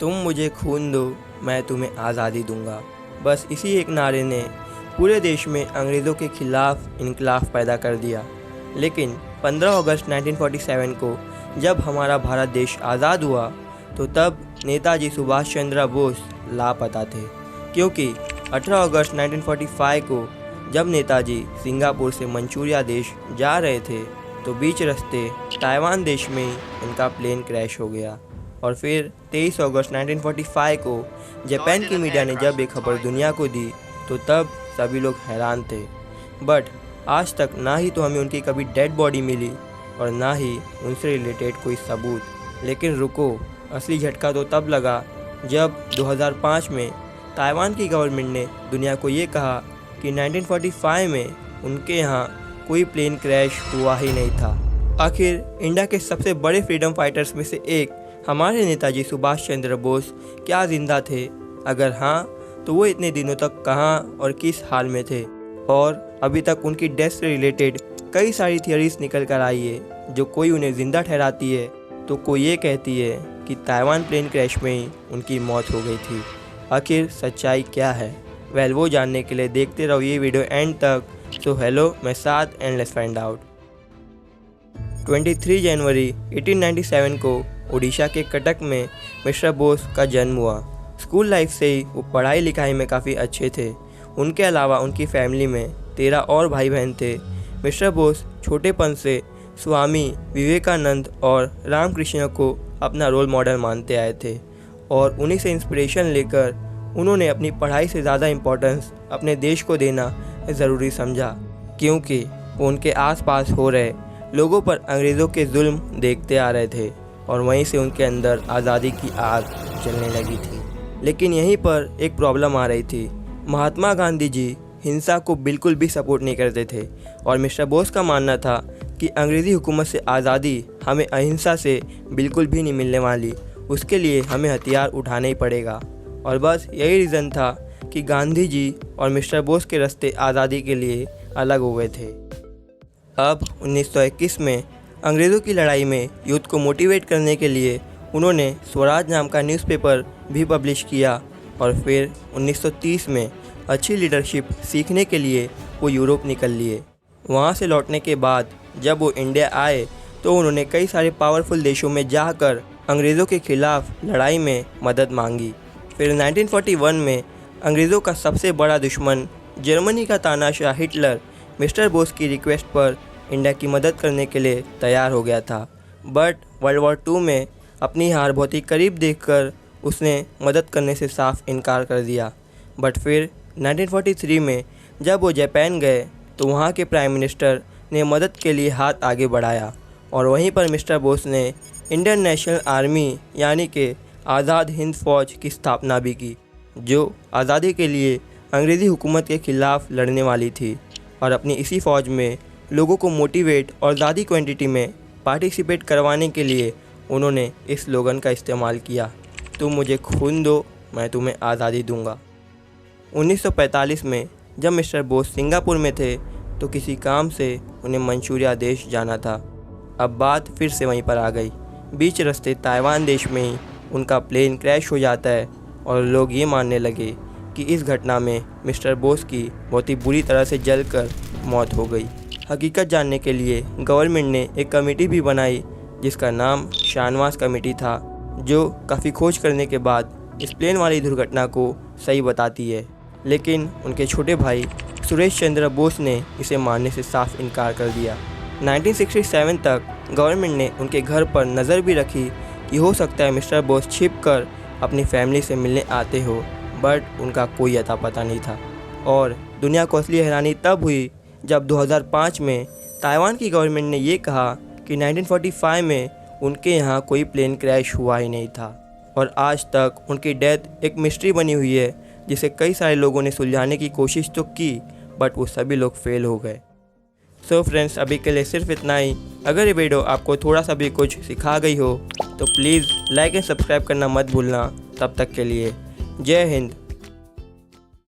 तुम मुझे खून दो, मैं तुम्हें आज़ादी दूंगा। बस इसी एक नारे ने पूरे देश में अंग्रेज़ों के खिलाफ इनकलाब पैदा कर दिया। लेकिन 15 अगस्त 1947 को जब हमारा भारत देश आज़ाद हुआ तो तब नेताजी सुभाष चंद्र बोस लापता थे, क्योंकि 18 अगस्त 1945 को जब नेताजी सिंगापुर से मंचूरिया देश जा रहे थे तो बीच रास्ते ताइवान देश में ही उनका प्लेन क्रैश हो गया। और फिर 23 अगस्त 1945 को जापान की मीडिया ने जब ये खबर दुनिया को दी तो तब सभी लोग हैरान थे। बट आज तक ना ही तो हमें उनकी कभी डेड बॉडी मिली और ना ही उनसे रिलेटेड कोई सबूत। लेकिन रुको, असली झटका तो तब लगा जब 2005 में ताइवान की गवर्नमेंट ने दुनिया को ये कहा कि 1945 में उनके यहाँ कोई प्लेन क्रैश हुआ ही नहीं था। आखिर इंडिया के सबसे बड़े फ्रीडम फाइटर्स में से एक हमारे नेताजी सुभाष चंद्र बोस क्या जिंदा थे? अगर हाँ तो वो इतने दिनों तक कहाँ और किस हाल में थे? और अभी तक उनकी डेथ से रिलेटेड कई सारी थियरीज निकल कर आई है, जो कोई उन्हें ज़िंदा ठहराती है तो कोई ये कहती है कि ताइवान प्लेन क्रैश में ही उनकी मौत हो गई थी। आखिर सच्चाई क्या है? वेल, वो जानने के लिए देखते रहो ये वीडियो एंड तक। सो हेलो, मैं साथ एंड लेट्स फाइंड आउट। 23 जनवरी 1897 को उड़ीसा के कटक में मिस्टर बोस का जन्म हुआ। स्कूल लाइफ से ही वो पढ़ाई लिखाई में काफ़ी अच्छे थे। उनके अलावा उनकी फैमिली में 13 और भाई बहन थे। मिस्टर बोस छोटेपन से स्वामी विवेकानंद और रामकृष्ण को अपना रोल मॉडल मानते आए थे और उन्हीं से इंस्पिरेशन लेकर उन्होंने अपनी पढ़ाई से ज़्यादा इम्पोर्टेंस अपने देश को देना ज़रूरी समझा, क्योंकि वो उनके आसपास हो रहे लोगों पर अंग्रेज़ों के जुल्म देखते आ रहे थे और वहीं से उनके अंदर आज़ादी की आग जलने लगी थी। लेकिन यहीं पर एक प्रॉब्लम आ रही थी। महात्मा गांधी जी हिंसा को बिल्कुल भी सपोर्ट नहीं करते थे और मिस्टर बोस का मानना था कि अंग्रेज़ी हुकूमत से आज़ादी हमें अहिंसा से बिल्कुल भी नहीं मिलने वाली, उसके लिए हमें हथियार उठाना ही पड़ेगा। और बस यही रीज़न था कि गांधी जी और मिस्टर बोस के रास्ते आज़ादी के लिए अलग हो गए थे। अब 1921 में अंग्रेज़ों की लड़ाई में यूथ को मोटिवेट करने के लिए उन्होंने स्वराज नाम का न्यूज़पेपर भी पब्लिश किया और फिर 1930 में अच्छी लीडरशिप सीखने के लिए वो यूरोप निकल लिए। वहाँ से लौटने के बाद जब वो इंडिया आए तो उन्होंने कई सारे पावरफुल देशों में जाकर अंग्रेज़ों के खिलाफ लड़ाई में मदद मांगी। फिर 1941 में अंग्रेज़ों का सबसे बड़ा दुश्मन जर्मनी का तानाशाह हिटलर मिस्टर बोस की रिक्वेस्ट पर इंडिया की मदद करने के लिए तैयार हो गया था। बट वर्ल्ड वॉर 2 में अपनी हार बहुत ही करीब देखकर उसने मदद करने से साफ इनकार कर दिया। बट फिर 1943 में जब वो जापान गए तो वहाँ के प्राइम मिनिस्टर ने मदद के लिए हाथ आगे बढ़ाया और वहीं पर मिस्टर बोस ने इंडियन नेशनल आर्मी यानी कि आज़ाद हिंद फ़ौज की स्थापना भी की, जो आज़ादी के लिए अंग्रेज़ी हुकूमत के ख़िलाफ़ लड़ने वाली थी। और अपनी इसी फ़ौज में लोगों को मोटिवेट और ज़्यादा क्वांटिटी में पार्टिसिपेट करवाने के लिए उन्होंने इस स्लोगन का इस्तेमाल किया, तुम मुझे खून दो, मैं तुम्हें आज़ादी दूंगा। 1945 में जब मिस्टर बोस सिंगापुर में थे तो किसी काम से उन्हें मंचूरिया देश जाना था। अब बात फिर से वहीं पर आ गई। बीच रास्ते ताइवान देश में ही उनका प्लेन क्रैश हो जाता है और लोग ये मानने लगे कि इस घटना में मिस्टर बोस की बहुत ही बुरी तरह से जलकर मौत हो गई। हकीकत जानने के लिए गवर्नमेंट ने एक कमेटी भी बनाई जिसका नाम शानवास कमेटी था, जो काफ़ी खोज करने के बाद इस प्लेन वाली दुर्घटना को सही बताती है। लेकिन उनके छोटे भाई सुरेश चंद्र बोस ने इसे मानने से साफ इनकार कर दिया। 1967 तक गवर्नमेंट ने उनके घर पर नज़र भी रखी कि हो सकता है मिस्टर बोस छिप कर अपनी फैमिली से मिलने आते हो, बट उनका कोई अता पता नहीं था। और दुनिया को असली हैरानी तब हुई जब 2005 में ताइवान की गवर्नमेंट ने ये कहा कि 1945 में उनके यहाँ कोई प्लेन क्रैश हुआ ही नहीं था। और आज तक उनकी डेथ एक मिस्ट्री बनी हुई है, जिसे कई सारे लोगों ने सुलझाने की कोशिश तो की, बट वो सभी लोग फेल हो गए। सो फ्रेंड्स, अभी के लिए सिर्फ इतना ही। अगर ये वीडियो आपको थोड़ा सा भी कुछ सिखा गई हो तो प्लीज़ लाइक एंड सब्सक्राइब करना मत भूलना। तब तक के लिए जय हिंद।